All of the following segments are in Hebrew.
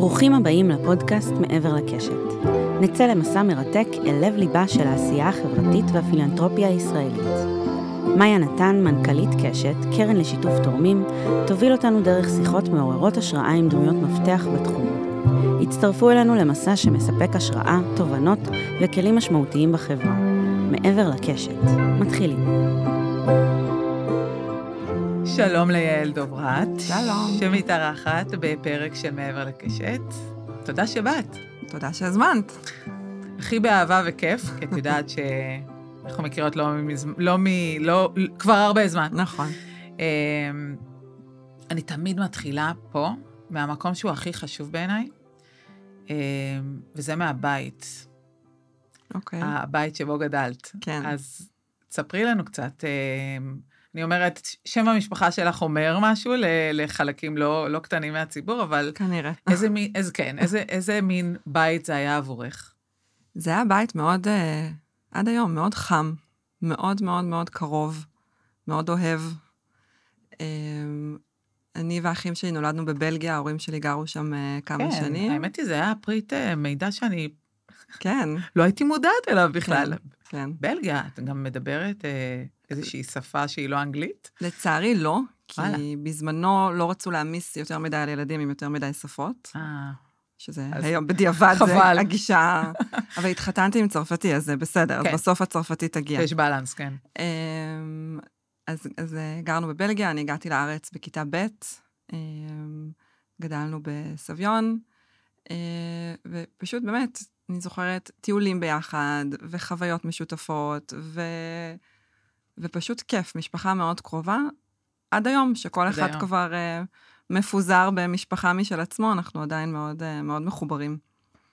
ברוכים הבאים לפודקאסט מעבר לקשת. נצא למסע מרתק אל לב ליבה של העשייה החברתית והפילנתרופיה הישראלית. מאיה נתן, מנכ"לית קשת, קרן לשיתוף תורמים, תוביל אותנו דרך שיחות מעוררות השראה עם דמויות מפתח בתחום. הצטרפו אלינו למסע שמספק השראה, תובנות וכלים משמעותיים בחברה. מעבר לקשת. מתחילים. שלום ליעל דוברת. שלום. שמתארחת בפרק של מעבר לקשת. תודה שבאת. תודה שהזמנת. הכי באהבה וכיף, כי את יודעת שאנחנו מכירות כבר הרבה זמן. נכון. אני תמיד מתחילה פה, מהמקום שהוא הכי חשוב בעיניי, וזה מהבית. אוקיי. הבית שבו גדלת. כן. אז תספרי לנו קצת, אני אומרת, שם המשפחה שלך אומר משהו לחלקים לא קטנים מהציבור, אבל... כנראה. איזה מין בית זה היה עבורך? זה היה בית מאוד, עד היום, מאוד חם, מאוד מאוד מאוד קרוב, מאוד אוהב. אני והאחים שלי נולדנו בבלגיה, ההורים שלי גרו שם כמה שנים. כן, האמת היא, זה היה פריט מידע שאני... כן. לא הייתי מודעת אליו בכלל. כן. בלגיה, את גם מדברת איזושהי שפה שהיא לא אנגלית? לצערי לא, כי בזמנו לא רצו להמיס יותר מדי על ילדים עם יותר מדי שפות. שזה היום בדיעבד זה הגישה, אבל התחתנתי עם צרפתי, אז זה בסדר, אז בסוף הצרפתי תגיע. יש בלנס, כן. אז גרנו בבלגיה, אני הגעתי לארץ בכיתה ב', גדלנו בסביון, ופשוט באמת, אני זוכרת טיולים ביחד, וחוויות משותפות, ופשוט כיף, משפחה מאוד קרובה, עד היום, שכל אחד כבר מפוזר במשפחה משל עצמו, אנחנו עדיין מאוד, מאוד מחוברים.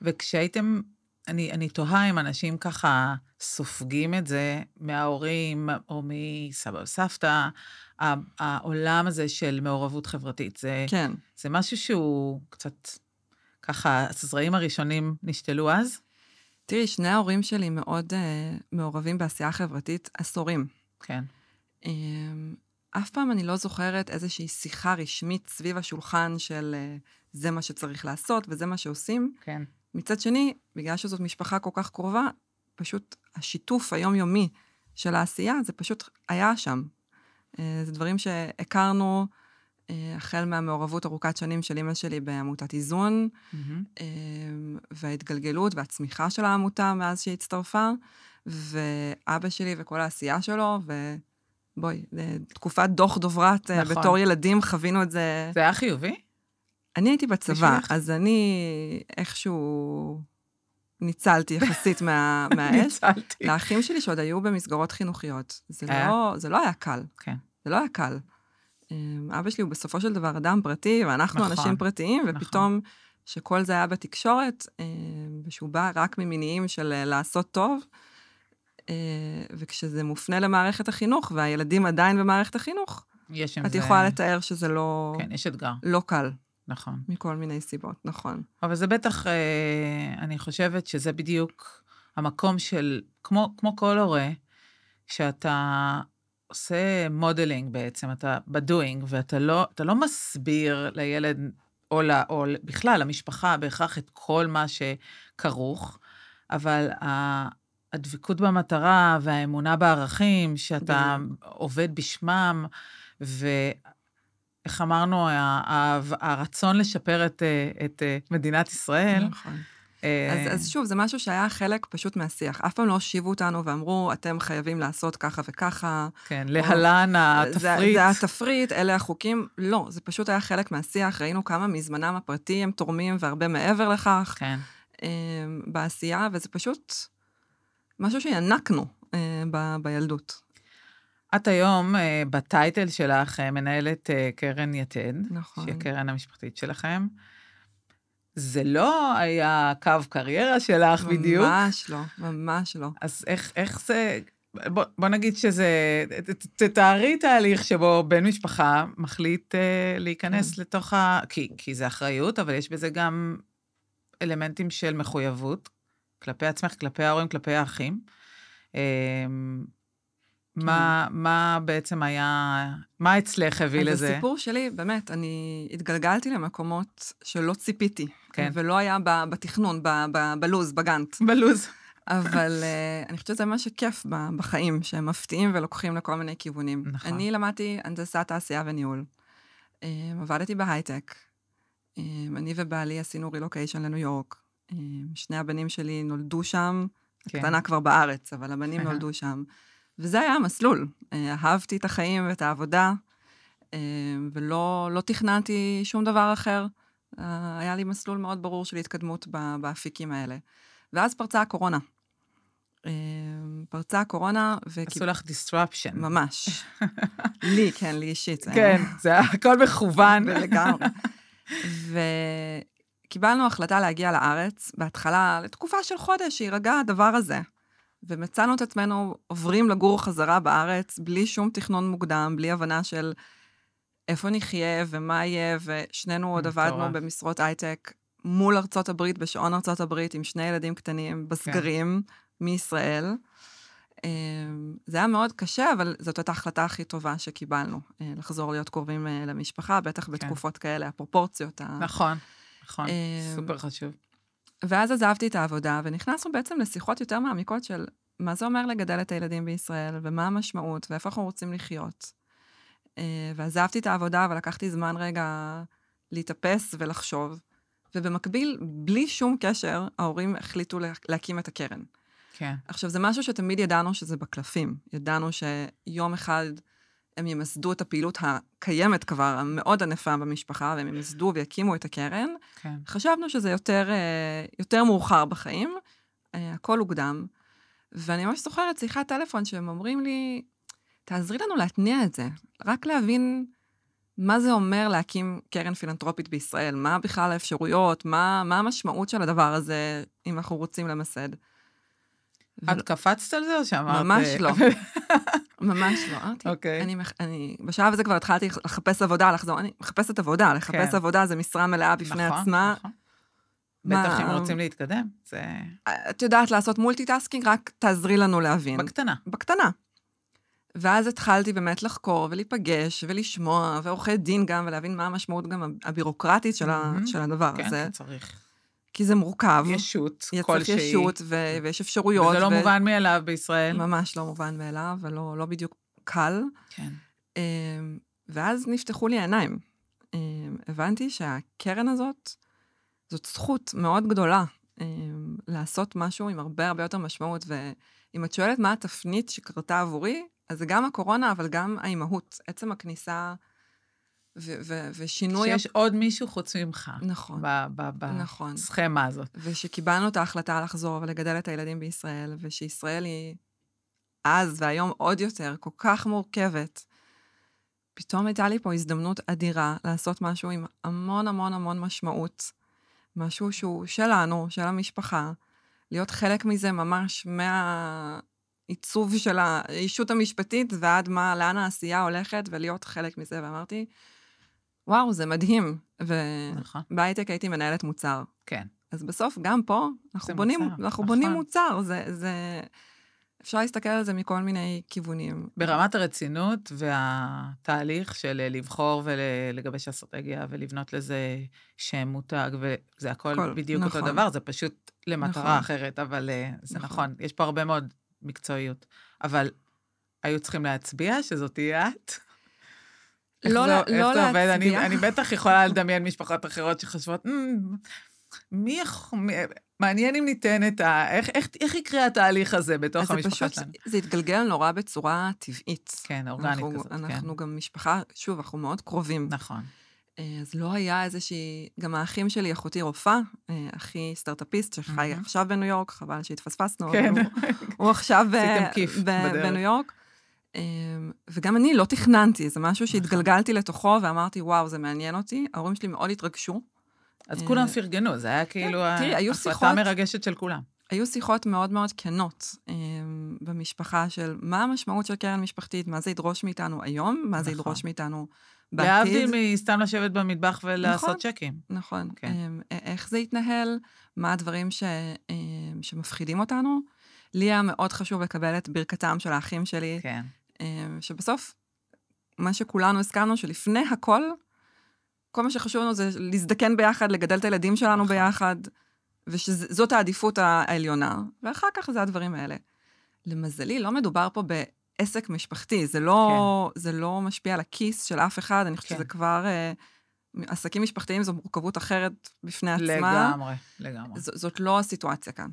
וכשהייתם, אני תוהה אם אנשים ככה סופגים את זה מההורים, או מסבא וסבתא, העולם הזה של מעורבות חברתית, כן. זה משהו שהוא קצת, ככה, הזרעים הראשונים נשתלו אז? תראי, שני ההורים שלי מאוד מעורבים בעשייה חברתית עשורים. כן. אף פעם אני לא זוכרת איזושהי שיחה רשמית סביב השולחן של זה מה שצריך לעשות וזה מה שעושים. כן. מצד שני, בגלל שזאת משפחה כל כך קרובה, פשוט השיתוף היומיומי של העשייה, זה פשוט היה שם. זה דברים שהכרנו החל מהמעורבות ארוכת שנים של אמא שלי בעמותת איזון, וההתגלגלות והצמיחה של העמותה מאז שהיא הצטרפה, ואבא שלי וכל העשייה שלו, ובואי, תקופת דוח דוברת, נכון. בתור ילדים חווינו את זה. זה היה חיובי? אני הייתי בצבא, אז אני איכשהו ניצלתי יחסית מהאש. ניצלתי. לאחים שלי שעוד היו במסגרות חינוכיות. זה לא היה קל. כן. זה לא היה קל. אבא שלי הוא בסופו של דבר אדם פרטי, ואנחנו נכון. אנשים פרטיים, ופתאום שכל זה היה בתקשורת, ושהוא בא רק ממניעים של לעשות טוב, וכשזה מופנה למערכת החינוך, והילדים עדיין במערכת החינוך, את יכולה לתאר שזה לא... כן, יש אתגר. לא קל. נכון. מכל מיני סיבות, נכון. אבל זה בטח, אני חושבת שזה בדיוק המקום של, כמו כל הורה, שאתה עושה מודלינג בעצם, אתה בדואינג, ואתה לא מסביר לילד, או בכלל, למשפחה, בהכרח את כל מה שכרוך, אבל הדבקות במטרה והאמונה בערכים, שאתה עובד בשמם, איך אמרנו, הרצון לשפר את מדינת ישראל. נכון. אז שוב, זה משהו שהיה חלק פשוט מהשיח. אף פעם לא הושיבו אותנו ואמרו, אתם חייבים לעשות ככה וככה. כן, להלן התפריט. זה התפריט, אלה החוקים. לא, זה פשוט היה חלק מהשיח. ראינו כמה מזמנם הפרטי הם תורמים, והרבה מעבר לכך. כן. בעשייה, וזה פשוט משהו שינקנו בילדות. את היום, בטייטל שלך, מנהלת קרן יתד, נכון. שהיא הקרן המשפחתית שלכם. זה לא היה קו קריירה שלך בדיוק. ממש לא, ממש לא. אז איך זה, בוא נגיד שזה, תתארי תהליך שבו בן משפחה מחליט להיכנס לתוך כי זה אחריות, אבל יש בזה גם אלמנטים של מחויבות, כלפי עצמך, כלפי ההורים, כלפי האחים. מה בעצם היה, מה אצלך הביא לזה? אז הסיפור שלי, באמת, אני התגלגלתי למקומות שלא ציפיתי. כן. ולא היה בתכנון, בלוז, בגנט. בלוז. אבל אני חושבת שזה מה שכיף בחיים, שהם מפתיעים ולוקחים לכל מיני כיוונים. נכון. אני למדתי הנדסת תעשייה וניהול. עבדתי בהייטק. אני ובעלי עשינו רילוקיישן לניו יורק. שני הבנים שלי נולדו שם, הקטנה כבר בארץ, אבל הבנים נולדו שם. וזה היה המסלול. אהבתי את החיים ואת העבודה, ולא תכננתי שום דבר אחר. היה לי מסלול מאוד ברור של התקדמות באפיקים האלה. ואז פרצה הקורונה. עשו לך disruption. ממש. לי, כן, לי אישית. כן, זה הכל מכוון. לגמרי. וקיבלנו החלטה להגיע לארץ, בהתחלה, לתקופה של חודש, שירגע הדבר הזה. ומצאנו את עצמנו עוברים לגור חזרה בארץ, בלי שום תכנון מוקדם, בלי הבנה של איפה נחיה ומה יהיה, ושנינו עוד עבדנו במשרות הייטק, מול ארצות הברית, בשעון ארצות הברית, עם שני ילדים קטנים, בסגרים, מישראל. זה היה מאוד קשה, אבל זאת הייתה ההחלטה הכי טובה שקיבלנו, לחזור להיות קרובים למשפחה, בטח בתקופות כאלה, הפרופורציות. נכון, סופר חשוב. ואז עזבתי את העבודה, ונכנסנו בעצם לשיחות יותר מעמיקות של מה זה אומר לגדל את הילדים בישראל, ומה המשמעות, ואיפה אנחנו רוצים לחיות. ועזבתי את העבודה, ולקחתי זמן רגע להתאפס ולחשוב, ובמקביל, בלי שום קשר, ההורים החליטו להקים את הקרן. כן. עכשיו, זה משהו שתמיד ידענו שזה בקלפים. ידענו שיום אחד הם ימסדו את הפעילות הקיימת כבר, המאוד ענפה במשפחה, והם ימסדו ויקימו את הקרן. כן. חשבנו שזה יותר מאוחר בחיים, הכל הוקדם. ואני ממש זוכרת שיחת טלפון שהם אומרים לי, תעזרי לנו להתניע את זה, רק להבין מה זה אומר להקים קרן פילנטרופית בישראל, מה בכלל האפשרויות, מה המשמעות של הדבר הזה, אם אנחנו רוצים למסד. את קפצת על זה או שאמרת? ממש לא. ממש לא. אוקיי. בשלב הזה כבר התחלתי לחפש עבודה, לחזור, אני מחפשת עבודה, לחפש עבודה זה משרה מלאה בפני עצמה. נכון. בטח אם רוצים להתקדם. את יודעת לעשות מולטיטאסקינג, רק תעזרי לנו להבין. בקטנה. בקטנה. ואז התחלתי באמת לחקור ולהיפגש ולשמוע, ועורכי דין גם, ולהבין מה המשמעות גם הבירוקרטית של הדבר הזה. כן, צריך. כי זה מורכב. ישות, כלשהי. יש ישות, ויש אפשרויות. וזה לא מובן מאליו בישראל. ממש לא מובן מאליו, ולא בדיוק קל. כן. ואז נפתחו לי העיניים. הבנתי שהקרן הזאת, זאת זכות מאוד גדולה, לעשות משהו עם הרבה הרבה יותר משמעות, ואם את שואלת מה התפנית שקרתה עבורי, אז זה גם הקורונה, אבל גם האימהות, עצם הכניסה ושינוי... שיש עוד מישהו חוץ ממך. נכון. בסכמה הזאת. ושקיבלנו את ההחלטה לחזור ולגדל את הילדים בישראל, ושישראל היא אז והיום עוד יותר, כל כך מורכבת. פתאום הייתה לי פה הזדמנות אדירה לעשות משהו עם המון המון המון משמעות, משהו שהוא שלנו, של המשפחה, להיות חלק מזה ממש מהעיצוב של האישות המשפטית, ועד לאן העשייה הולכת, ולהיות חלק מזה, ואמרתי, וואו, זה מדהים. ובהייטק הייתי מנהלת מוצר. כן. אז בסוף, גם פה, אנחנו בונים מוצר. אפשר להסתכל על זה מכל מיני כיוונים. ברמת הרצינות והתהליך של לבחור ולגבש אסטרטגיה ולבנות לזה שם מותג, וזה הכל בדיוק אותו דבר, זה פשוט למטרה אחרת, אבל זה נכון. יש פה הרבה מאוד מקצועיות. אבל היו צריכים להצביע שזאת תהיה את? לא להצביע. אני בטח יכולה לדמיין משפחות אחרות שחושבות, מעניין אם ניתן את איך יקרה התהליך הזה בתוך המשפחה שלנו. זה התגלגל נורא בצורה טבעית. כן, אורגנית כזאת. אנחנו גם משפחה, שוב, אנחנו מאוד קרובים. נכון. אז לא היה איזושהי, גם האחים שלי, אחותי רופאה, אחי סטארט-אפיסט, שחי עכשיו בניו יורק, חבל שהתפספסנו, הוא עכשיו בניו יורק. וגם אני לא תכננתי, זה משהו שהתגלגלתי לתוכו, ואמרתי, וואו, זה מעניין אותי. ההורים שלי מאוד התרגשו. אז כולם פרגנו, זה היה כאילו ההחלטה המרגשת של כולם. היו שיחות מאוד מאוד כנות במשפחה של מה המשמעות של קרן משפחתית, מה זה ידרוש מאיתנו היום, מה זה ידרוש מאיתנו בעתיד. להבדיל מסתם לשבת במטבח ולעשות צ'קים. נכון. איך זה יתנהל, מה הדברים שמפחידים אותנו. לי היה מאוד חשוב לקבל את ברכתם של האחים שלי. כן. שבסוף, מה שכולנו הזכרנו, שלפני הכל, כל מה שחשוב לנו זה להזדקן ביחד, לגדל את הילדים שלנו ביחד, ושזאת העדיפות העליונה, ואחר כך זה הדברים האלה. למזלי, לא מדובר פה בעסק משפחתי, זה לא משפיע על הכיס של אף אחד, אני חושבת שזה כבר, עסקים משפחתיים זו מורכבות אחרת בפני עצמה. לגמרי. זאת לא הסיטואציה כאן.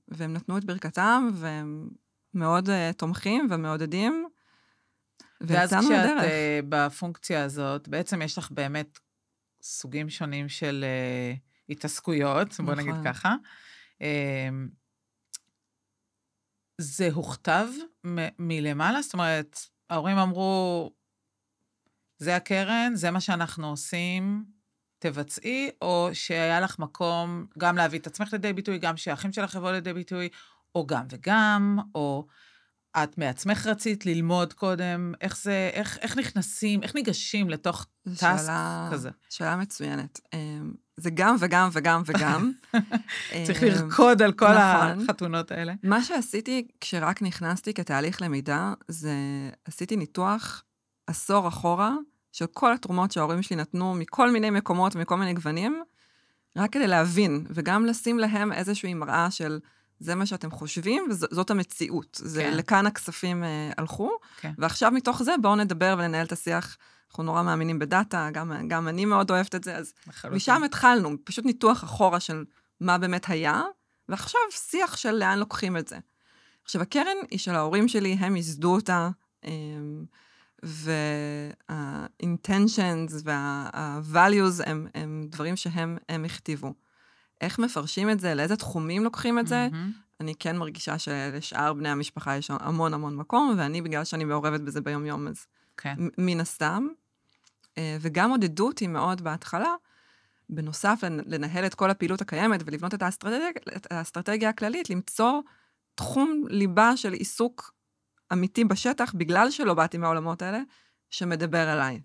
והם נתנו את ברכתם, והם מאוד תומכים ומעודדים, ואז כשאת בפונקציה הזאת, בעצם יש לך באמת סוגים שונים של התעסקויות, בוא נגיד ככה. זה הוכתב מלמעלה? זאת אומרת, ההורים אמרו, זה הקרן, זה מה שאנחנו עושים, תבצעי, או שהיה לך מקום גם להביא את עצמך לידי ביטוי, גם שהאחים שלך יבואו לידי ביטוי, או גם וגם, או את מעצמך רצית ללמוד קודם, איך נכנסים, איך ניגשים לתוך טאסק כזה? שאלה מצוינת. זה גם וגם וגם וגם. צריך לרקוד על כל החתונות האלה. מה שעשיתי כשרק נכנסתי כתהליך למידה, זה עשיתי ניתוח עשור אחורה, של כל התרומות שההורים שלי נתנו מכל מיני מקומות ומכל מיני גוונים, רק כדי להבין, וגם לשים להם איזושהי מראה של זה מה שאתם חושבים, וזאת המציאות. זה לכאן הכספים הלכו, ועכשיו מתוך זה בואו נדבר וננהל את השיח. אנחנו נורא מאמינים בדאטה, גם אני מאוד אוהבת את זה, אז משם התחלנו, פשוט ניתוח אחורה של מה באמת היה, ועכשיו שיח של לאן לוקחים את זה. עכשיו, הקרן היא של ההורים שלי, הם יסדו אותה, וה-intentions וה-values הם דברים שהם הכתיבו. איך מפרשים את זה, לאיזה תחומים לוקחים את זה, אני כן מרגישה שלשאר בני המשפחה יש המון המון מקום, ואני בגלל שאני מעורבת בזה ביום יום, אז מן הסתם, וגם עודדו אותי מאוד בהתחלה, בנוסף לנהל את כל הפעילות הקיימת, ולבנות את האסטרטגיה הכללית, למצוא תחום ליבה של עיסוק אמיתי בשטח, בגלל שלא באתי מהעולמות האלה, שמדבר עליי.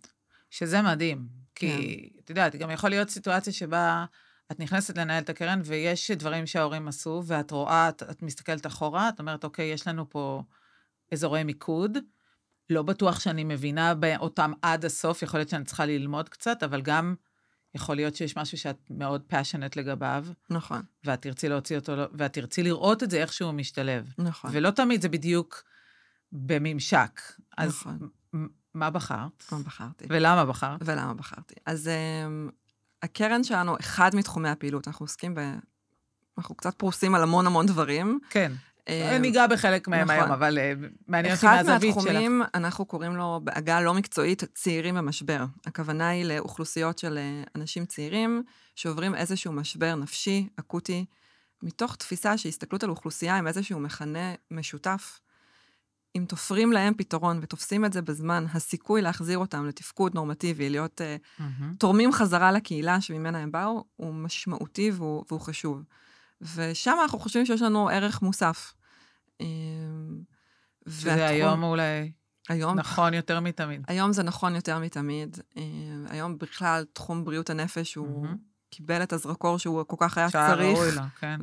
שזה מדהים, כי, את יודעת, גם יכול להיות סיטואציה שבה את נכנסת לנהל את הקרן, ויש דברים שההורים עשו, ואת רואה, את מסתכלת אחורה, את אומרת, אוקיי, יש לנו פה אזורי מיקוד, לא בטוח שאני מבינה אותם עד הסוף, יכול להיות שאני צריכה ללמוד קצת, אבל גם יכול להיות שיש משהו שאת מאוד passionate לגביו. נכון. ואת תרצי להוציא אותו, ואת תרצי לראות את זה איך שהוא משתלב. נכון. ולא תמיד זה בדיוק בממשק. אז נכון. מה בחרת? מה בחרתי? ולמה בחרת? ולמה בחרתי. אז הקרן שלנו, אחד מתחומי הפעילות, אנחנו קצת פרוסים על המון המון דברים. כן. ניגע בחלק מהם היום, אבל מעניין אותי מהזווית שלך. אחד מהתחומים, אנחנו קוראים לו בעגה לא מקצועית, צעירים במשבר. הכוונה היא לאוכלוסיות של אנשים צעירים, שעוברים איזשהו משבר נפשי, אקוטי, מתוך תפיסה שהסתכלות על אוכלוסייה עם איזשהו מכנה משותף, אם תופרים להם פתרון ותופסים את זה בזמן, הסיכוי להחזיר אותם לתפקוד נורמטיבי, להיות תורמים חזרה לקהילה שממנה הם באו, הוא משמעותי והוא חשוב. ושם אנחנו חושבים שיש לנו ערך מוסף. שזה היום אולי נכון יותר מתמיד. היום זה נכון יותר מתמיד. היום בכלל תחום בריאות הנפש הוא קיבל את הזרקור שהוא כל כך היה צריך. ראוי לו, כן.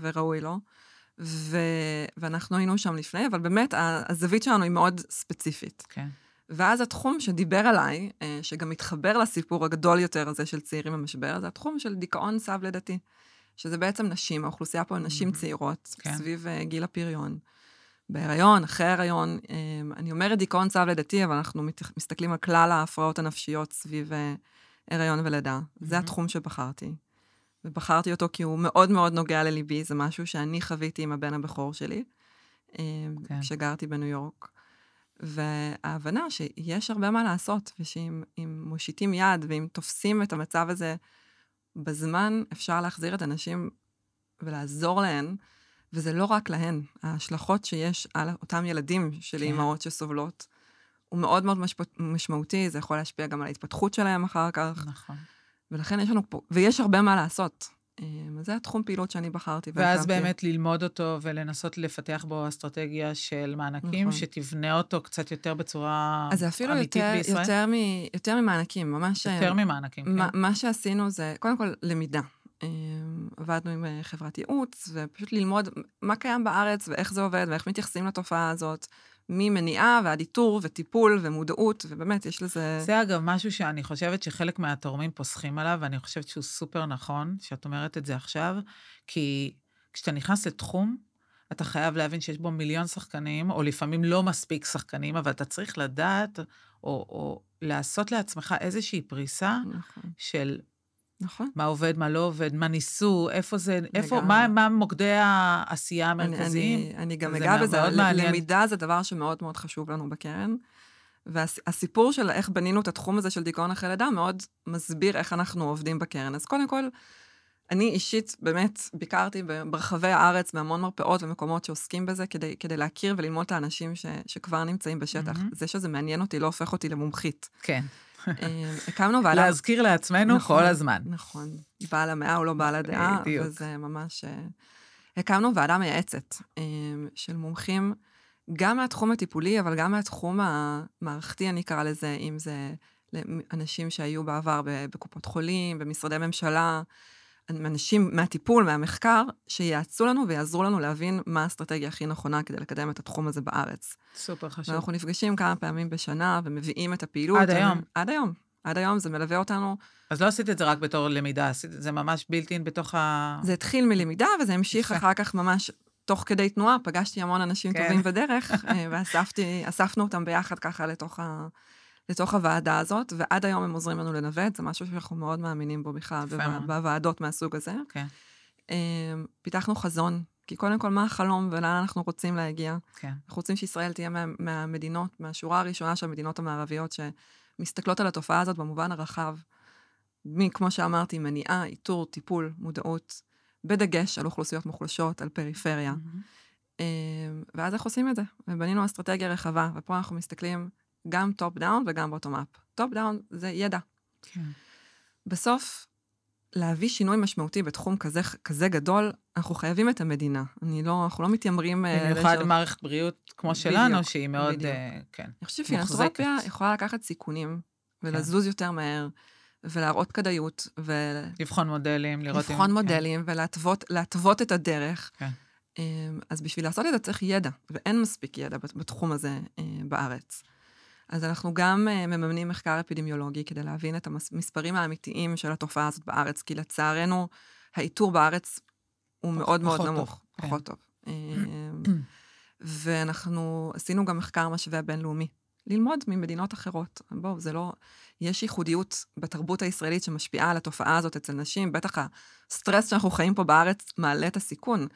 וראוי לו. ואנחנו היינו שם לפני, אבל באמת הזווית שלנו היא מאוד ספציפית. כן. ואז התחום שדיבר עליי, שגם מתחבר לסיפור הגדול יותר הזה של צעירים במשבר, זה התחום של דיכאון סב לידתי. שזה בעצם נשים, האוכלוסייה פה נשים צעירות, סביב גיל הפריון. בהיריון, אחרי הריון, אני אומרת דיכאון סב לידתי, אבל אנחנו מסתכלים על כלל ההפרעות הנפשיות סביב הריון ולידה. זה התחום שבחרתי. ובחרתי אותו כי הוא מאוד מאוד נוגע לליבי, זה משהו שאני חוויתי עם הבן הבכור שלי, כשגרתי בניו יורק. וההבנה שיש הרבה מה לעשות, ושאם מושיטים יד, ואם תופסים את המצב הזה בזמן, אפשר להחזיר את הנשים ולעזור להן, וזה לא רק להן. ההשלכות שיש על אותם ילדים של אימהות שסובלות, הוא מאוד מאוד משמעותי, זה יכול להשפיע גם על ההתפתחות שלהם אחר כך. נכון. ולכן יש לנו פה, ויש הרבה מה לעשות. זה התחום פעילות שאני בחרתי. ואז באמת ללמוד אותו ולנסות לפתח בו אסטרטגיה של מענקים, שתבנה אותו קצת יותר בצורה אמיתית בישראל. אז אפילו יותר ממענקים, ממש... יותר ממענקים, כן. מה שעשינו זה, קודם כל, למידה. עבדנו עם חברת ייעוץ, ופשוט ללמוד מה קיים בארץ, ואיך זה עובד, ואיך מתייחסים לתופעה הזאת, ממניעה ועד איתור וטיפול ומודעות, ובאמת יש לזה... זה אגב משהו שאני חושבת שחלק מהתורמים פוסחים עליו, ואני חושבת שהוא סופר נכון, שאת אומרת את זה עכשיו, כי כשאתה נכנס לתחום, אתה חייב להבין שיש בו מיליון שחקנים, או לפעמים לא מספיק שחקנים, אבל אתה צריך לדעת, או לעשות לעצמך איזושהי פריסה של נכון. מה עובד, מה לא עובד, מה ניסו, איפה זה, מה מוקדי העשייה המרכזיים. אני גם אגע בזה, למידה זה דבר שמאוד מאוד חשוב לנו בקרן, והסיפור של איך בנינו את התחום הזה של דיכאון אחרי לידה, מאוד מסביר איך אנחנו עובדים בקרן. אז קודם כל, אני אישית באמת ביקרתי ברחבי הארץ, בהמון מרפאות ומקומות שעוסקים בזה, כדי להכיר וללמוד את האנשים שכבר נמצאים בשטח. זה שזה מעניין אותי, לא הופך אותי למומחית. כן. הקמנו ועדה... להזכיר לעצמנו כל הזמן. נכון. בעל המאה הוא לא בעל הדעה, וזה ממש... הקמנו ועדה מייעצת של מומחים, גם מהתחום הטיפולי, אבל גם מהתחום המערכתי, אני קרא לזה, אם זה אנשים שהיו בעבר בקופות חולים, במשרדי ממשלה, אנשים מהטיפול, מהמחקר, שיעצו לנו ויעזרו לנו להבין מה האסטרטגיה הכי נכונה כדי לקדם את התחום הזה בארץ. סופר חשוב. ואנחנו נפגשים כמה פעמים בשנה ומביאים את הפעילות. עד היום. עד היום. עד היום זה מלווה אותנו. אז לא עשית את זה רק בתור למידה, עשית את זה ממש בילטין בתוך זה התחיל מלמידה, וזה המשיך אחר כך ממש תוך כדי תנועה. פגשתי המון אנשים טובים בדרך, ואספנו אותם ביחד ככה לתוך הוועדה הזאת, ועד היום הם עוזרים לנו לנווט, זה משהו שאנחנו מאוד מאמינים בו בכלל, בוועדות מהסוג הזה. פיתחנו חזון, כי קודם כל מה החלום ולאן אנחנו רוצים להגיע. אנחנו רוצים שישראל תהיה מהמדינות, מהשורה הראשונה של המדינות המערביות, שמסתכלות על התופעה הזאת במובן הרחב, כמו שאמרתי, מניעה, איתור, טיפול, מודעות, בדגש על אוכלוסיות מוחלשות, על פריפריה. ואז איך עושים את זה? ובנינו אסטרטגיה רחבה, ופה אנחנו מסתכלים גם טופ דאון וגם בוטום אפ. טופ דאון זה ידע. כן. בסוף, להביא שינוי משמעותי בתחום כזה גדול, אנחנו חייבים את המדינה. אנחנו לא מתיימרים... במיוחד מערכת בריאות כמו שלנו, שהיא מאוד, כן, אני חושב שפילנתרופיה יכולה לקחת סיכונים, ולזוז יותר מהר, ולהראות כדאיות, לבחון מודלים, לבחון מודלים, ולהתוות את הדרך. כן. אז בשביל לעשות את זה צריך ידע, ואין מספיק ידע בתחום הזה בארץ. אז אנחנו גם מממנים מחקר אפידמיולוגי כדי להבין את המספרים האמיתיים של התופעה הזאת בארץ, כי לצערנו האיתור בארץ הוא מאוד מאוד נמוך, פחות טוב. ואנחנו עשינו גם מחקר משווה בינלאומי, ללמוד ממדינות אחרות. בואו, זה לא... יש ייחודיות בתרבות הישראלית שמשפיעה על התופעה הזאת אצל נשים, בטח הסטרס שאנחנו חיים פה בארץ מעלה את הסיכון,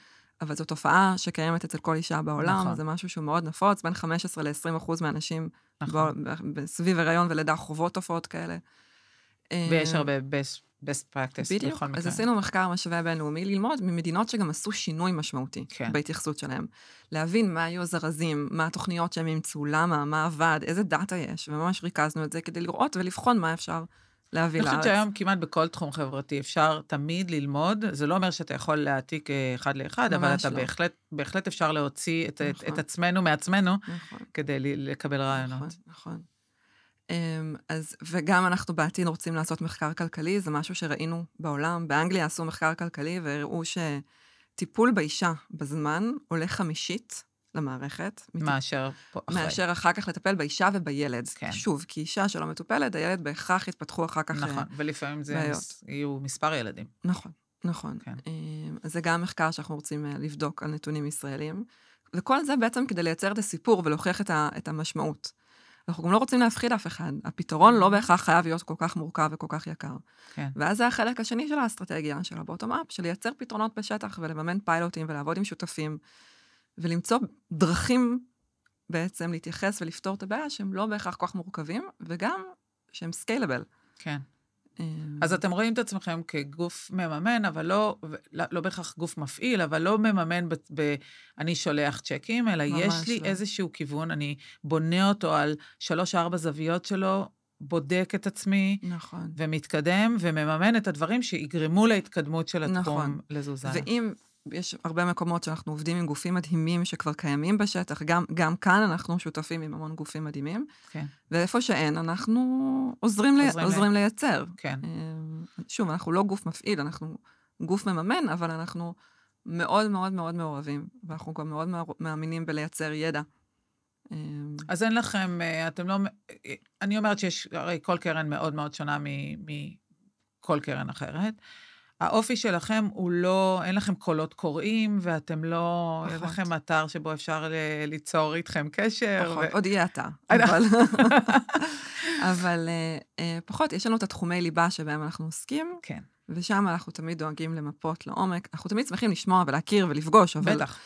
אבל זו תופעה שקיימת אצל כל אישה בעולם, נכון. זה משהו שהוא מאוד נפוץ, בין 15 ל-20% מהאנשים נכון. סביב הריון ולידה חוות תופעות כאלה. ויש הרבה best practice. בדיוק, אז עשינו מחקר משווה בינלאומי, ללמוד ממדינות שגם עשו שינוי משמעותי כן. בהתייחסות שלהם. להבין מה היו הזרזים, מה התוכניות שהם ימצאו, למה, מה עבד, איזה דאטה יש, וממש ריכזנו את זה כדי לראות ולבחון מה אפשר להביא לארץ. אני חושבת שהיום כמעט בכל תחום חברתי אפשר תמיד ללמוד, זה לא אומר שאתה יכול להעתיק אחד לאחד, אבל אתה בהחלט אפשר להוציא את עצמנו מעצמנו, כדי לקבל רעיונות. נכון. אז, וגם אנחנו בעתיד רוצים לעשות מחקר כלכלי, זה משהו שראינו בעולם, באנגליה עשו מחקר כלכלי, והראו שטיפול באישה בזמן עולה 50 למערכת. מאשר אחר כך לטפל באישה ובילד. כן. שוב, כי אישה שלא מטופלת, הילד בהכרח יתפתחו אחר כך נכון, ולפעמים זה יהיו מספר ילדים. נכון. כן. אז זה גם מחקר שאנחנו רוצים לבדוק על נתונים ישראלים, וכל זה בעצם כדי לייצר את הסיפור ולהוכיח את המשמעות. אנחנו גם לא רוצים להפחיד אף אחד. הפתרון לא בהכרח חייב להיות כל כך מורכב וכל כך יקר. כן. ואז זה החלק השני של האסטרטגיה, של הבוטום אפ, של לייצר פתרונות בשטח ולממן פיילוטים ולעבוד עם שותפים, ולמצוא דרכים בעצם להתייחס ולפתור את הבעיה שהם לא בהכרח כל כך מורכבים, וגם שהם סקיילבל. כן. אז אתם רואים את עצמכם כגוף מממן, אבל לא בהכרח גוף מפעיל, אבל לא מממן אני שולח צ'קים, אלא יש לי איזשהו כיוון, אני בונה אותו על 3-4 זוויות שלו, בודק את עצמי, נכון. ומתקדם, ומממן את הדברים שיגרמו להתקדמות של התחום נכון. לזוזנה. ואם יש הרבה מקומות שאנחנו עובדים עם גופים מדהימים שכבר קיימים בשטח, גם כאן אנחנו שותפים עם המון גופים מדהימים, כן. ואיפה שאין, אנחנו עוזרים לייצר. כן. שוב, אנחנו לא גוף מפעיל, אנחנו גוף מממן, אבל אנחנו מאוד מאוד מאוד מעורבים, ואנחנו גם מאוד מאמינים בלייצר ידע אז אין לכם, אתם לא, אני אומרת שיש, הרי כל קרן מאוד מאוד שונה מכל קרן אחרת. האופי שלכם הוא לא, אין לכם קולות קוראים, ואתם לא, יש לכם אתר שבו אפשר ליצור איתכם קשר. פחות, עוד יהיה אתר. אבל פחות, יש לנו את התחומי ליבה שבהם אנחנו עוסקים, כן. ושם אנחנו תמיד דואגים למפות לעומק. אנחנו תמיד שמחים לשמוע ולהכיר ולפגוש, בטח.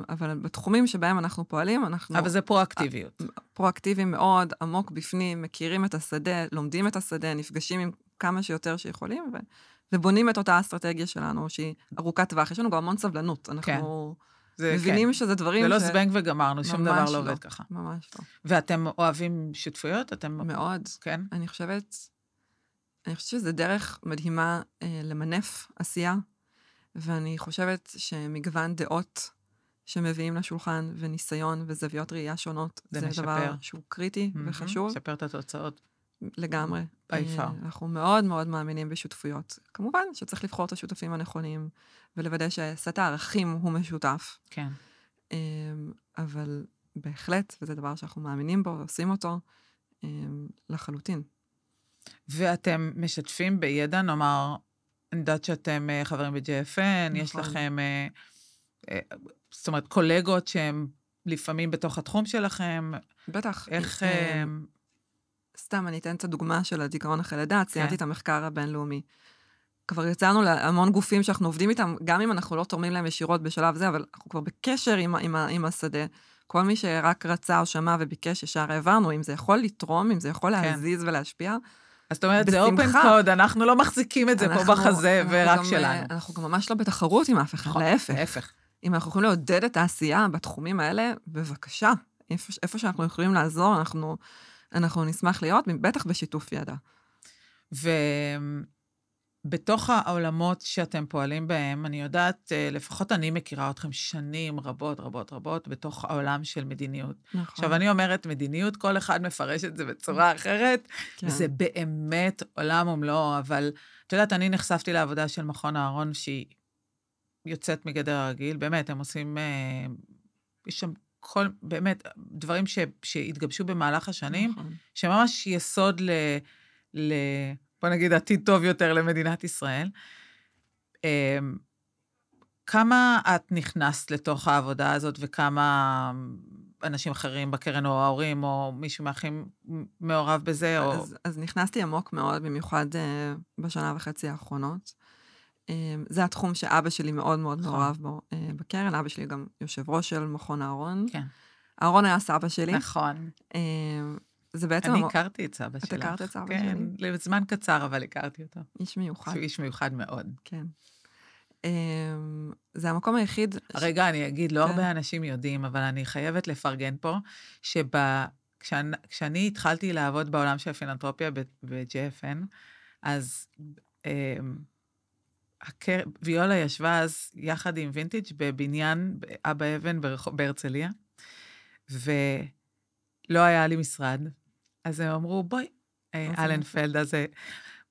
אבל בתחומים שבהם אנחנו פועלים, אנחנו... אבל זה פרואקטיביות. פרואקטיביים מאוד, עמוק בפנים, מכירים את השדה, לומדים את השדה, נפגשים עם כמה שיותר שיכולים, ובונים את אותה אסטרטגיה שלנו, שהיא ארוכת טווח. יש לנו גם המון סבלנות. אנחנו מבינים שזה דברים זה לא זבנג וגמרנו, שום דבר לא עובד ככה. ממש לא. ואתם אוהבים שותפויות? מאוד. כן. אני חושבת שזה דרך מדהימה למנף עשייה, ואני חושבת שמגוון דעות שמביאים לשולחן, וניסיון וזוויות ראייה שונות, זה דבר שהוא קריטי וחשוב. משפר את התוצאות. לגמרי. אנחנו מאוד מאוד מאמינים בשותפויות. כמובן שצריך לבחור את השותפים הנכונים, ולוודא שסט הערכים הוא משותף. כן. אבל בהחלט, וזה דבר שאנחנו מאמינים בו ועושים אותו, לחלוטין. ואתם משתפים בידע, נאמר, אני יודעת שאתם חברים ב-JFN, יש לכם, זאת אומרת, קולגות שהם לפעמים בתוך התחום שלכם. בטח. איך... סתם, אני אתן את הדוגמה של הדיכאון אחרי לידה, ציינתי את המחקר הבינלאומי. כבר יצאנו להמון גופים שאנחנו עובדים איתם, גם אם אנחנו לא תורמים להם ישירות בשלב זה, אבל אנחנו כבר בקשר עם השדה. כל מי שרק רצה או שמע וביקש ישר העברנו, אם זה יכול לתרום, אם זה יכול להזיז ולהשפיע. אז זאת אומרת, זה אופן קוד, אנחנו לא מחזיקים את זה פה בחזה ורק שלנו. אנחנו גם ממש לא בתחרות עם אף אחד, להפך. אם אנחנו יכולים לעודד את העשייה בתחומים האלה, בבקשה, איפה שאנחנו יכולים לעזור, אנחנו נשמח להיות, בטח בשיתוף ידע. ובתוך העולמות שאתם פועלים בהם, אני יודעת, לפחות אני מכירה אתכם שנים רבות, בתוך העולם של מדיניות. נכון. עכשיו, אני אומרת מדיניות, כל אחד מפרש את זה בצורה אחרת, כן. וזה באמת עולם ומלואו, אבל את יודעת, אני נחשפתי לעבודה של מכון אהרון, שהיא יוצאת מגדר הרגיל, באמת, הם עושים, יש שם באמת, דברים שהתגבשו במהלך השנים, נכון. שממש יסוד בוא נגיד, עתיד טוב יותר למדינת ישראל. כמה את נכנסת לתוך העבודה הזאת, וכמה אנשים אחרים בקרן, או ההורים, או מישהו מהאחים מעורב בזה? אז נכנסתי עמוק מאוד, במיוחד בשנה וחצי האחרונות. זה התחום שאבא שלי מאוד מאוד מעורב בו בקרן. אבא שלי גם יושב ראש של מכון אהרון. כן. אהרון היה סבא שלי. נכון. זה בעצם... אני הכרתי את סבא שלך. את הכרת את סבא שלי? כן, לזמן קצר, אבל הכרתי אותו. איש מיוחד. שהוא איש מיוחד מאוד. כן. זה המקום היחיד... רגע, אני אגיד, לא הרבה אנשים יודעים, אבל אני חייבת לפרגן פה, כשאני התחלתי לעבוד בעולם של הפילנתרופיה ב-JFN, אז ויולה ישבה אז יחד עם וינטיג' בבניין אבא אבן בהרצליה, ולא היה לי משרד, אז הם אמרו, בואי, אלנפלד, אז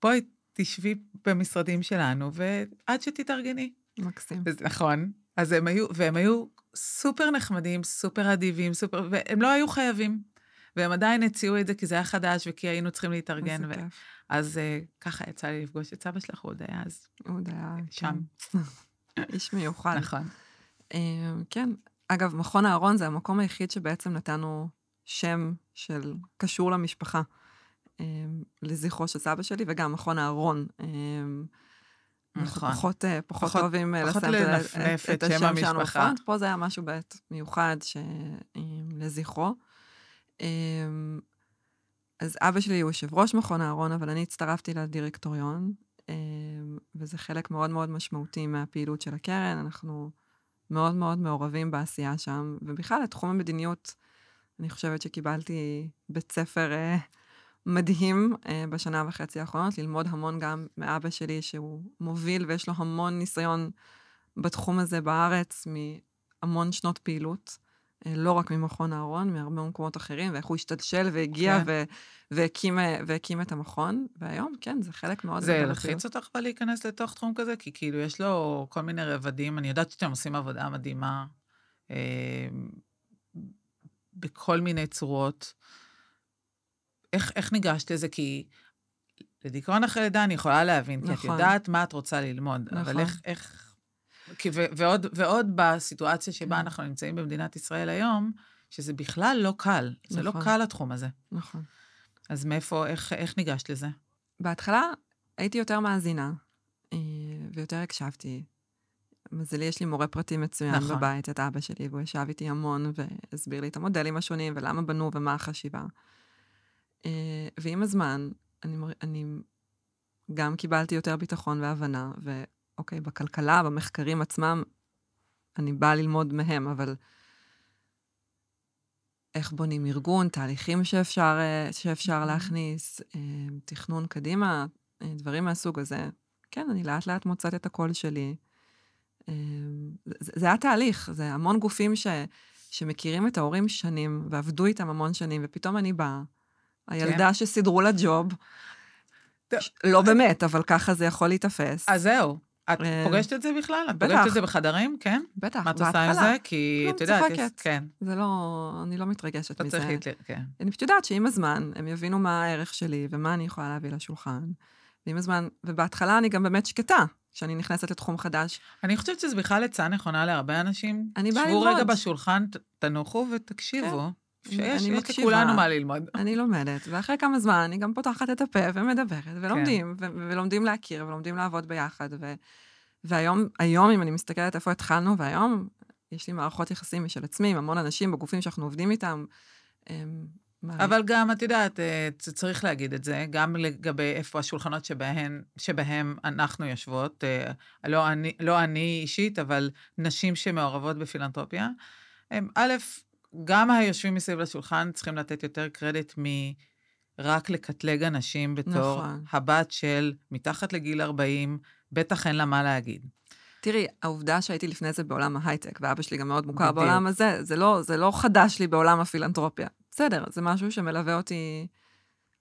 בואי תשבי במשרדים שלנו, ועד שתתארגני. מקסים. נכון. אז הם היו סופר נחמדים, סופר אדיבים, והם לא היו חייבים. והם עדיין הציעו את זה, כי זה היה חדש, וכי היינו צריכים להתארגן. אז ככה יצא לי לפגוש את סבא שלך, הוא עוד היה אז. הוא עוד היה. שם. איש מיוחד. נכון. כן. אגב, מכון אהרון זה המקום היחיד שבעצם נתנו שם של קשור למשפחה, לזכרו של סבא שלי, וגם מכון אהרון. נכון. פחות אוהבים לנפנף את שם המשפחה. פה זה היה משהו בעת מיוחד לזכרו. אז אבא שלי הוא יושב ראש מכון אהרון, אבל אני הצטרפתי לדירקטוריון, וזה חלק מאוד מאוד משמעותי מהפעילות של הקרן. אנחנו מאוד מאוד מעורבים בעשייה שם, ובכלל, לתחום המדיניות, אני חושבת שקיבלתי בית ספר מדהים בשנה וחצי האחרונות, ללמוד המון גם מאבא שלי, שהוא מוביל ויש לו המון ניסיון בתחום הזה בארץ, מהמון שנות פעילות, לא רק ממכון אהרון, מהרבה מקומות אחרים, ואיך הוא השתדשל והגיע והקים את המכון, והיום, כן, זה חלק מאוד... זה לחיץ אותך להיכנס לתוך תחום כזה? כי כאילו יש לו כל מיני רבדים, אני יודעת שאתם עושים עבודה מדהימה, בכל מיני צורות. איך ניגשת לזה? כי לדיכאון אחרי לידה אני יכולה להבין, כי את יודעת מה את רוצה ללמוד, אבל איך... ועוד בסיטואציה שבה אנחנו נמצאים במדינת ישראל היום, שזה בכלל לא קל. זה לא קל התחום הזה. נכון. אז מאיפה, איך ניגשת לזה? בהתחלה הייתי יותר מאזינה, ויותר הקשבתי. מזלי, יש לי מורה פרטי מצוין בבית, את אבא שלי, והוא ישב איתי המון, והסביר לי את המודלים השונים, ולמה בנו ומה החשיבה. ועם הזמן, אני גם קיבלתי יותר ביטחון והבנה, ואוקיי, בכלכלה, במחקרים עצמם, אני באה ללמוד מהם, אבל איך בונים ארגון, תהליכים שאפשר להכניס, תכנון קדימה, דברים מהסוג הזה. כן, אני לאט לאט מוצאת את הקול שלי. זה היה תהליך, זה המון גופים שמכירים את ההורים שנים, ועבדו איתם המון שנים, ופתאום אני באה, הילדה שסידרו לה ג'וב, לא באמת, אבל ככה זה יכול להתאפס. אז זהו. את פוגשת את זה בכלל? את פוגשת את זה בחדרים, כן? בטח, מה את עושה עם זה? כי את יודעת, כן. זה לא, אני לא מתרגשת מזה. לא צריך, כן. אני פשוט יודעת שעם הזמן, הם יבינו מה הערך שלי, ומה אני יכולה להביא לשולחן. ועם הזמן, ובהתחלה אני גם באמת שקטה, כשאני נכנסת לתחום חדש. אני חושבת שזה בכלל עצה נכונה להרבה אנשים. שבו רגע בשולחן, תנוחו ותקשיבו. שיש לכולנו מה ללמוד. אני לומדת, ואחרי כמה זמן אני גם פותחת את הפה ומדברת, ולומדים, ולומדים להכיר, ולומדים לעבוד ביחד, והיום, אם אני מסתכלת איפה התחלנו, והיום יש לי מערכות יחסים משל עצמי, עם המון אנשים בגופים שאנחנו עובדים איתם. אבל גם, את יודעת, צריך להגיד את זה, גם לגבי איפה השולחנות שבהם אנחנו יושבות, לא אני אישית, אבל נשים שמעורבות בפילנתרופיה, א', גם היושבים מסביב לשולחן צריכים לתת יותר קרדיט מרק לקטלג אנשים בתור הבת של מתחת לגיל 40, בטח אין לה מה להגיד. תראי, העובדה שהייתי לפני זה בעולם ההייטק, ואבא שלי גם מאוד מוכר בעולם הזה, זה לא חדש לי בעולם הפילנתרופיה. בסדר, זה משהו שמלווה אותי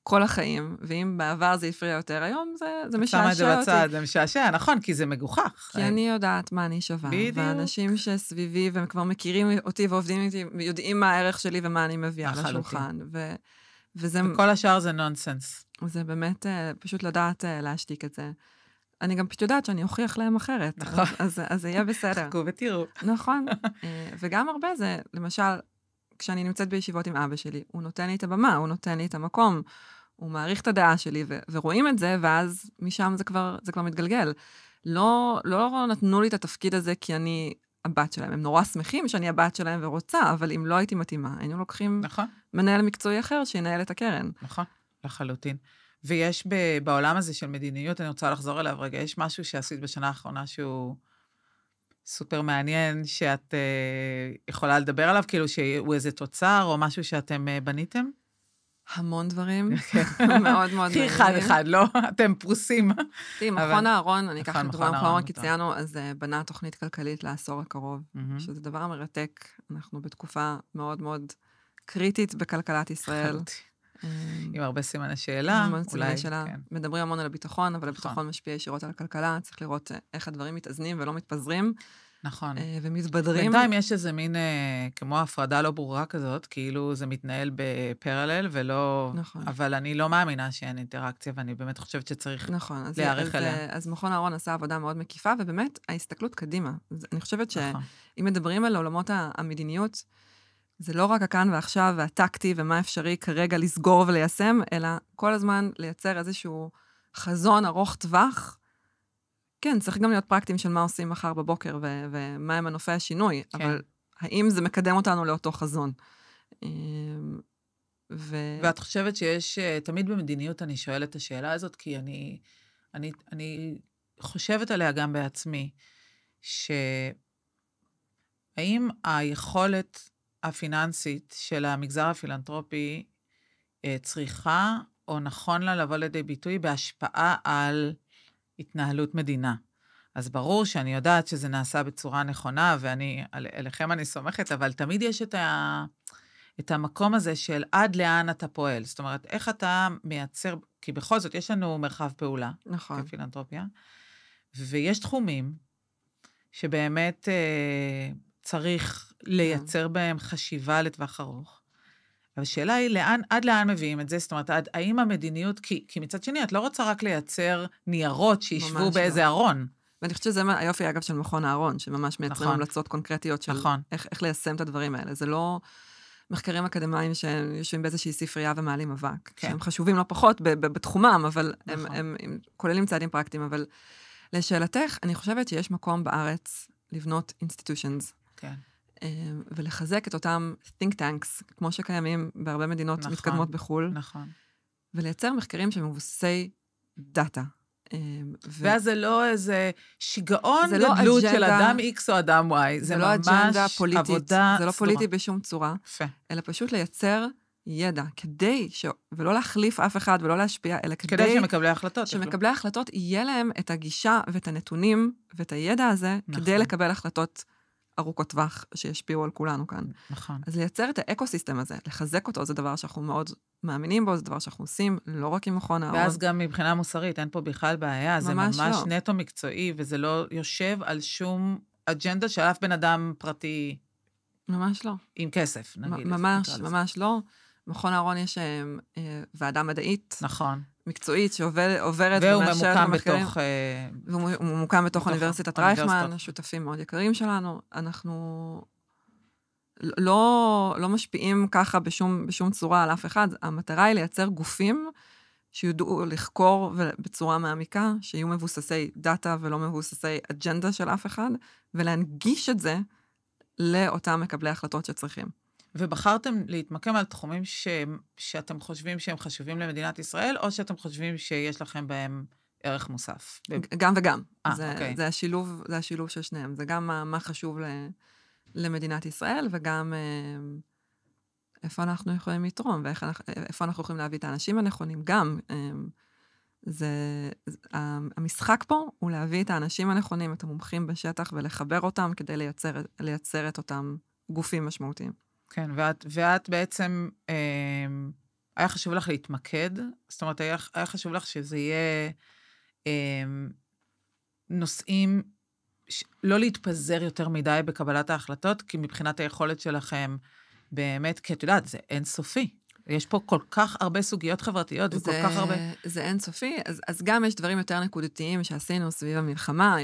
כל החיים, ואם בעבר זה הפריע יותר, היום זה משעשע אותי. שמה את זה בצד, זה משעשע, נכון, כי זה מגוחך. כי אני יודעת מה אני שווה. בדיוק. והאנשים שסביבי, והם כבר מכירים אותי ועובדים איתי, יודעים מה הערך שלי ומה אני מביאה לשולחן. וכל השאר זה נונסנס. זה באמת פשוט לדעת להשתיק את זה. אני גם פשוט יודעת שאני אוכיח להם אחרת. נכון. אז זה יהיה בסדר. חכו ותראו. נכון. וגם הרבה זה, למשל, כשאני נמצאת בישיבות עם אבא שלי, הוא נותן לי את הבמה, הוא נותן לי את המקום, הוא מעריך את הדעה שלי, ורואים את זה, ואז משם זה כבר מתגלגל. לא נתנו לי את התפקיד הזה כי אני הבת שלהם. הם נורא שמחים שאני הבת שלהם ורוצה, אבל אם לא הייתי מתאימה, היינו לוקחים מנהל מקצועי אחר שינהל את הקרן. נכון, לחלוטין. ויש בעולם הזה של מדיניות, אני רוצה לחזור אליו רגע, יש משהו שעשית בשנה האחרונה שהוא סופר מעניין, שאת יכולה לדבר עליו, כאילו שהוא איזה תוצר, או משהו שאתם בניתם? המון דברים, מאוד מאוד מעניינים. אחד, לא? אתם פרוסים. מכון הארון, אני אקח את מכון הארון, כי ציינו, אז בנה תוכנית כלכלית לעשור הקרוב, שזה דבר מרתק, אנחנו בתקופה מאוד מאוד קריטית בכלכלת ישראל. עם הרבה סימני שאלה. מדברים המון על הביטחון, אבל הביטחון משפיע ישירות על הכלכלה, צריך לראות איך הדברים מתאזנים ולא מתפזרים. נכון. ומתבדרים. בינתיים יש איזה מין, כמו הפרדה לא ברורה כזאת, כאילו זה מתנהל בפרלל, ולא... נכון. אבל אני לא מאמינה שאין אינטראקציה, ואני באמת חושבת שצריך להיערך עליה. אז מכון הארון עשה עבודה מאוד מקיפה, ובאמת ההסתכלות קדימה. אני חושבת שאם מדברים על עולמות המדיניות, זה לא רק הכאן ועכשיו והטקטי ומה אפשרי כרגע לסגור וליישם, אלא כל הזמן לייצר איזשהו חזון ארוך טווח. כן, צריך גם להיות פרקטים של מה עושים מחר בבוקר ומה הם מנופי השינוי, כן. אבל האם זה מקדם אותנו לאותו חזון? ואת חושבת שיש, תמיד במדיניות אני שואלת את השאלה הזאת, כי אני חושבת עליה גם בעצמי, שהאם היכולת הפיננסית של המגזר הפילנתרופי צריכה, או נכון לה לבוא לידי ביטוי, בהשפעה על התנהלות מדינה. אז ברור שאני יודעת שזה נעשה בצורה נכונה, אליכם אני סומכת, אבל תמיד יש את המקום הזה של עד לאן אתה פועל. זאת אומרת, איך אתה מייצר, כי בכל זאת יש לנו מרחב פעולה, נכון. כפילנתרופיה, ויש תחומים שבאמת צריך לייצר בהם חשיבה לטווח ארוך, השאלה היא, עד לאן מביאים את זה? זאת אומרת, האם המדיניות, כי מצד שני, את לא רוצה רק לייצר ניירות שישבו באיזה ארון. ואני חושבת שזה היופי, אגב, של מכון הארון, שממש מייצרים המלצות קונקרטיות של איך ליישם את הדברים האלה. זה לא מחקרים אקדמיים שיושבים באיזושהי ספרייה ומעלים אבק, שהם חשובים לא פחות בתחומם, אבל הם כוללים צעדים פרקטיים. אבל לשאלתך, אני חושבת שיש מקום בארץ לבנות institutions. כן. ולחזק את אותם think tanks, כמו שקיימים בהרבה מדינות מתקדמות בחו"ל. נכון. ולייצר מחקרים שמבוססי דאטה. ואז זה לא איזה שיגעון גדלות של אדם X או אדם Y, זה לא ממש אג'נדה פוליטית, עבודה זה לא פוליטי בשום צורה, אלא פשוט לייצר ידע, כדי ולא להחליף אף אחד ולא להשפיע, אלא כדי שמקבלי ההחלטות. שמקבלי ההחלטות יהיה להם את הגישה ואת הנתונים ואת הידע הזה, כדי לקבל החלטות ארוכות טווח שישפיעו על כולנו כאן. נכון. אז לייצר את האקוסיסטם הזה, לחזק אותו, זה דבר שאנחנו מאוד מאמינים בו, זה דבר שאנחנו עושים, לא רק עם מכון הארון. ואז גם מבחינה מוסרית, אין פה בכלל בעיה, זה ממש לא. נטו מקצועי, וזה לא יושב על שום אג'נדה של אף בן אדם פרטי. ממש לא. עם כסף, נגיד. ממש לא. מכון הארון יש ועדה מדעית. נכון. מקצועית שעוברת והוא ממוקם בתוך... והוא ממוקם בתוך אוניברסיטת רייכמן, שותפים מאוד יקרים שלנו. אנחנו לא משפיעים ככה בשום צורה על אף אחד. המטרה היא לייצר גופים שיודעו לחקור בצורה מעמיקה, שיהיו מבוססי דאטה ולא מבוססי אג'נדה של אף אחד, ולהנגיש את זה לאותם מקבלי החלטות שצריכים. ובחרתם להתמקם על תחומים שאתם חושבים שהם חשובים למדינת ישראל, או שאתם חושבים שיש לכם בהם ערך מוסף? גם וגם. אוקיי. זה השילוב של שניהם. זה גם מה חשוב למדינת ישראל, וגם איפה אנחנו יכולים לתרום, ואיפה אנחנו יכולים להביא את האנשים הנכונים. גם המשחק פה הוא להביא את האנשים הנכונים, את המומחים בשטח, ולחבר אותם כדי לייצר את אותם גופים משמעותיים. כן, ואת בעצם, היה חשוב לך להתמקד, זאת אומרת, היה חשוב לך שזה יהיה נושאים, לא להתפזר יותר מדי בקבלת ההחלטות, כי מבחינת היכולת שלכם, באמת, כי את יודעת, זה אינסופי. יש פה כל כך הרבה סוגיות חברתיות, וכל כך הרבה... זה אינסופי, אז גם יש דברים יותר נקודתיים שעשינו סביב המלחמה,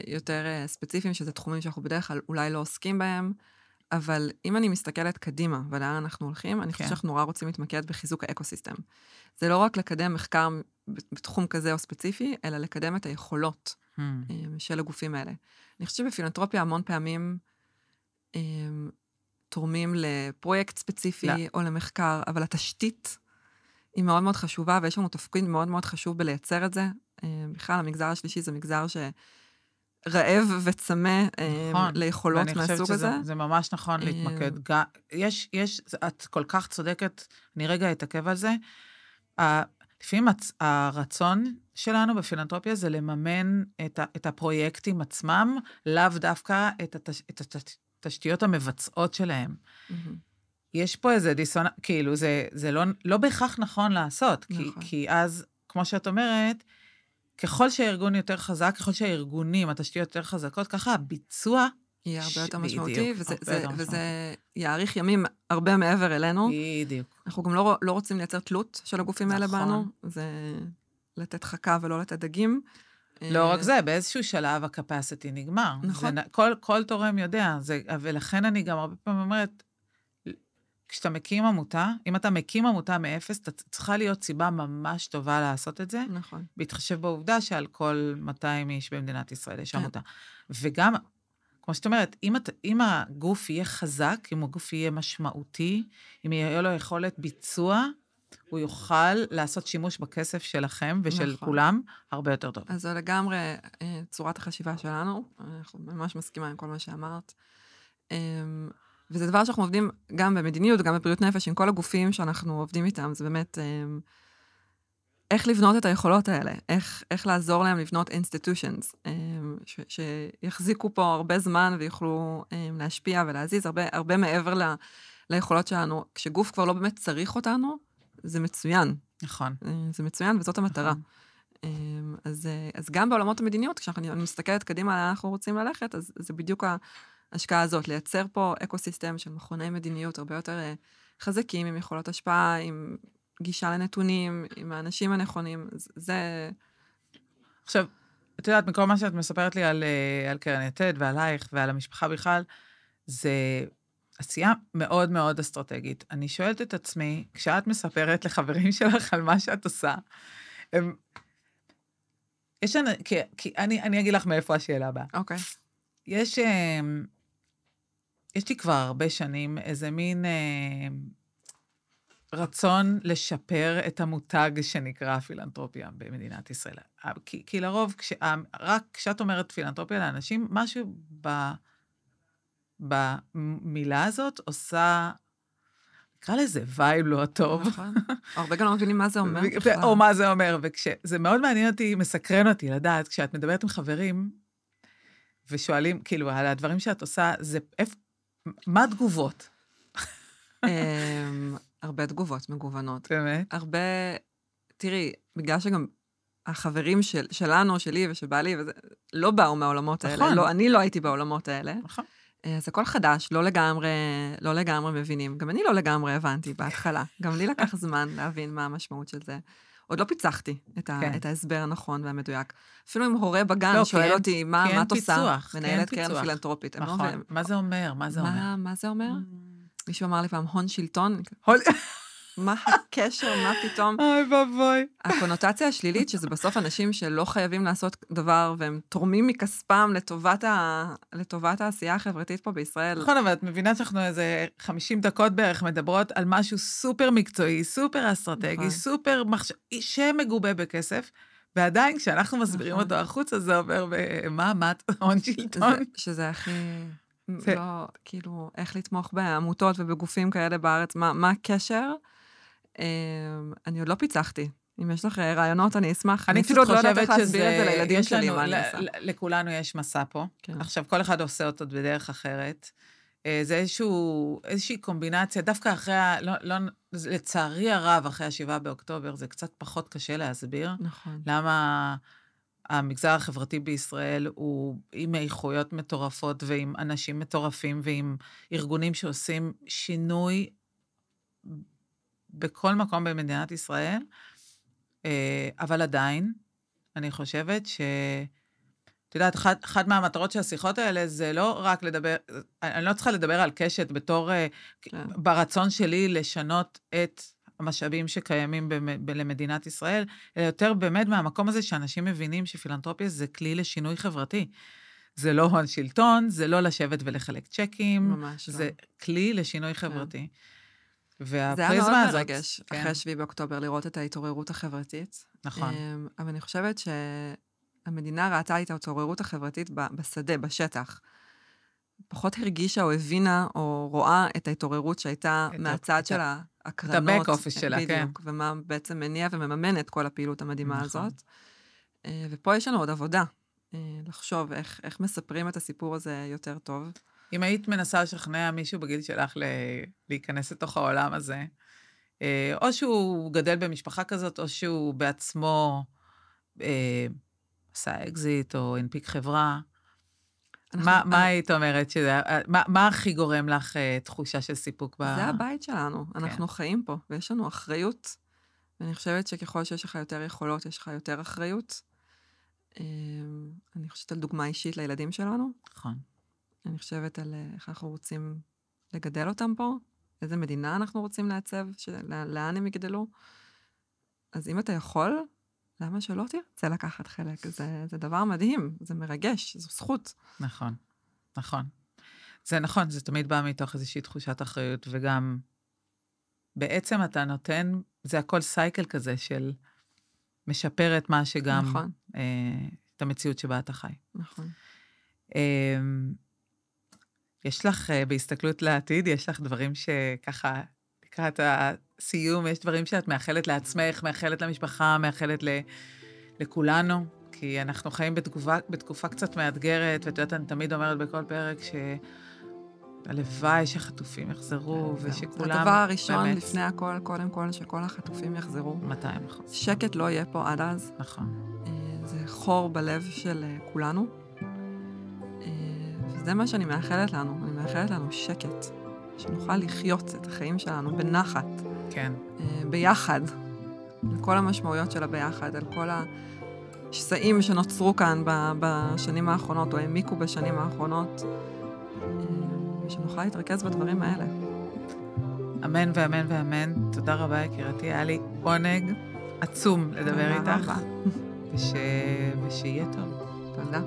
יותר ספציפיים, שזה תחומים שאנחנו בדרך כלל אולי לא עוסקים בהם, אבל אם אני מסתכלת קדימה, ולאן אנחנו הולכים, אני חושבת שאנחנו נורא רוצים להתמקד בחיזוק האקוסיסטם. זה לא רק לקדם מחקר בתחום כזה או ספציפי, אלא לקדם את היכולות של הגופים האלה. אני חושבת שבפילנתרופיה המון פעמים תורמים לפרויקט ספציפי או למחקר, אבל התשתית היא מאוד מאוד חשובה, ויש לנו תפקיד מאוד מאוד חשוב בלייצר את זה. בכלל, המגזר השלישי זה מגזר רעב וצמא ליכולות מהסוג הזה. זה ממש נכון להתמקד. את כל כך צודקת, אני רגע אתעכב על זה. לפעמים הרצון שלנו בפילנתרופיה זה לממן את הפרויקטים עצמם, לאו דווקא את התשתיות המבצעות שלהם. יש פה איזה דיסוננס, כאילו זה לא בהכרח נכון לעשות, כי אז, כמו שאת אומרת, ככל שהארגון יותר חזק, ככל שהארגונים, התשתיות יותר חזקות, ככה הביצוע יהיה הרבה יותר משמעותי, וזה יאריך ימים הרבה מעבר אלינו. בדיוק. אנחנו גם לא רוצים לייצר תלות של הגופים האלה בנו, זה לתת חכה ולא לתת דגים. לא רק זה, באיזשהו שלב הקפסיטי נגמר. נכון. כל תורם יודע, ולכן אני גם הרבה פעמים אומרת, כשאתה מקים עמותה, אם אתה מקים עמותה מאפס, אתה צריכה להיות סיבה ממש טובה לעשות את זה. נכון. בהתחשב בעובדה שעל כל 200 איש במדינת ישראל יש עמותה. וגם, כמו שאת אומרת, אם הגוף יהיה חזק, אם הגוף יהיה משמעותי, אם יהיה לו יכולת ביצוע, הוא יוכל לעשות שימוש בכסף שלכם ושל כולם הרבה יותר טוב. אז זה לגמרי צורת החשיבה שלנו, אנחנו ממש מסכימה עם כל מה שאמרת. וזה דבר שאנחנו עובדים גם במדיניות, גם בבריאות נפש, עם כל הגופים שאנחנו עובדים איתם, זה באמת איך לבנות את היכולות האלה, איך לעזור להם לבנות institutions, שיחזיקו פה הרבה זמן ויוכלו להשפיע ולהזיז הרבה מעבר ליכולות שלנו. כשגוף כבר לא באמת צריך אותנו, זה מצוין. נכון. זה מצוין, וזאת המטרה. אז גם בעולמות המדיניות, כשאני מסתכלת קדימה לאן אנחנו רוצים ללכת, אז זה בדיוק ההשקעה הזאת, לייצר פה אקוסיסטם של מכוני מדיניות הרבה יותר חזקים, עם יכולות השפעה, עם גישה לנתונים, עם האנשים הנכונים. זה... עכשיו, את יודעת, מכל מה שאת מספרת לי על קרן יתד ועלייך ועל המשפחה בכלל, זה עשייה מאוד מאוד אסטרטגית. אני שואלת את עצמי, כשאת מספרת לחברים שלך על מה שאת עושה, כי אני אגיד לך מאיפה השאלה הבאה. אוקיי. יש לי כבר הרבה שנים איזה מין רצון לשפר את המותג שנקרא פילנתרופיה במדינת ישראל. כי לרוב, רק כשאת אומרת פילנתרופיה לאנשים, משהו במילה הזאת עושה, נקרא לזה וייב לא טוב. נכון. הרבה גם לא מבינים מה זה אומר. או מה זה אומר, וכשזה מאוד מעניין אותי, מסקרן אותי לדעת, כשאת מדברת עם חברים, ושואלים, כאילו, על הדברים שאת עושה, זה, מה התגובות? הרבה תגובות מגוונות. באמת? הרבה, תראי, בגלל שגם החברים שלנו, שלי ושל בעלי, לא באו מהעולמות האלה, לא, אני לא הייתי בעולמות האלה. נכון. אז הכל חדש, לא לגמרי מבינים. גם אני לא לגמרי הבנתי בהתחלה. גם לי לקח זמן להבין מה המשמעות של זה. עוד לא פיצחתי את ההסבר הנכון והמדויק. אפילו אם הורה בגן שואל אותי, מה את עושה? מנהלת קרן פילנתרופית. נכון. מה זה אומר? מה זה אומר? מה זה אומר? מישהו אמר לי פעם, הון שלטון. מה הקשר, מה פתאום? אוי בבוי. הקונוטציה השלילית, שזה בסוף אנשים שלא חייבים לעשות דבר, והם תורמים מכספם לטובת העשייה החברתית פה בישראל. נכון, אבל את מבינה שאנחנו איזה 50 דקות בערך מדברות על משהו סופר מקצועי, סופר אסטרטגי, סופר שמגובה בכסף, ועדיין כשאנחנו מסבירים אותו החוצה, זה עובר במה, הון שלטון. שזה הכי... לא, כאילו, איך לתמוך בעמותות ובגופים כאלה בארץ, מה הקשר? אני עוד לא פיצחתי. אם יש לך רעיונות, אני אשמח. אני אפילו לא יודעת איך להסביר את זה לילדים שלי, מה אני עושה. לכולנו יש מסע פה. עכשיו, כל אחד עושה אותו בדרך אחרת. זה איזושהי קומבינציה, דווקא אחרי, לצערי הרב, אחרי ה7 באוקטובר, זה קצת פחות קשה להסביר. נכון. למה המגזר החברתי בישראל הוא עם איכויות מטורפות, ועם אנשים מטורפים, ועם ארגונים שעושים שינוי בכל מקום במדינת ישראל, אבל עדיין, אני חושבת את יודעת, אחת מהמטרות של השיחות האלה, זה לא רק לדבר, אני לא צריכה לדבר על קשת בתור, ברצון שלי לשנות את המשאבים שקיימים למדינת ישראל, אלא יותר באמת מהמקום הזה שאנשים מבינים שפילנתרופיה זה כלי לשינוי חברתי. זה לא הון שלטון, זה לא לשבת ולחלק צ'קים, זה כלי לשינוי חברתי. זה היה מאוד מרגש, אחרי 7 באוקטובר, לראות את ההתעוררות החברתית. נכון. אבל אני חושבת שהמדינה ראתה את ההתעוררות החברתית בשדה, בשטח. פחות הרגישה או הבינה או רואה את ההתעוררות שהייתה מהצד של הקרנות. את הבק-אופיס שלה, כן. בדיוק, ומה בעצם מניע ומממן את כל הפעילות המדהימה הזאת. ופה יש לנו עוד עבודה, לחשוב איך מספרים את הסיפור הזה יותר טוב. אם היית מנסה לשכנע מישהו בגיל שלך להיכנס לתוך העולם הזה, או שהוא גדל במשפחה כזאת, או שהוא בעצמו עשה אקזיט, או הנפיק חברה, מה היית אומרת? מה הכי גורם לך תחושה של סיפוק? זה הבית שלנו, אנחנו חיים פה, ויש לנו אחריות, ואני חושבת שככל שיש לך יותר יכולות, יש לך יותר אחריות. אני חושבת על דוגמה אישית לילדים שלנו. נכון. אני חושבת על איך אנחנו רוצים לגדל אותם פה, איזה מדינה אנחנו רוצים לעצב, לאן הם יגדלו. אז אם אתה יכול, למה שלא תרצה לקחת חלק? זה דבר מדהים, זה מרגש, זו זכות. נכון, נכון. זה נכון, זה תמיד בא מתוך איזושהי תחושת אחריות, וגם בעצם אתה נותן, זה הכל סייקל כזה של משפר את מה שגם, נכון. את המציאות שבה אתה חי. נכון. יש לך, בהסתכלות לעתיד, יש לך דברים שככה, לקראת הסיום, יש דברים שאת מאחלת לעצמך, מאחלת למשפחה, מאחלת לכולנו, כי אנחנו חיים בתקופה קצת מאתגרת, ואת יודעת, אני תמיד אומרת בכל פרק שהלוואי שחטופים יחזרו, ושכולם... הדבר הראשון לפני הכל, קודם כל, שכל החטופים יחזרו. 200%. שקט לא יהיה פה עד אז. נכון. זה חור בלב של כולנו. וזה מה שאני מאחלת לנו. אני מאחלת לנו שקט. שנוכל לחיות את החיים שלנו בנחת, כן. ביחד, על כל המשמעויות שלה ביחד, על כל השסעים שנוצרו כאן בשנים האחרונות, או העמיקו בשנים האחרונות, ושנוכל להתרכז בדברים האלה. אמן ואמן ואמן. תודה רבה, יקירתי. היה לי עונג עצום לדבר איתך. ושיהיה טוב. תודה.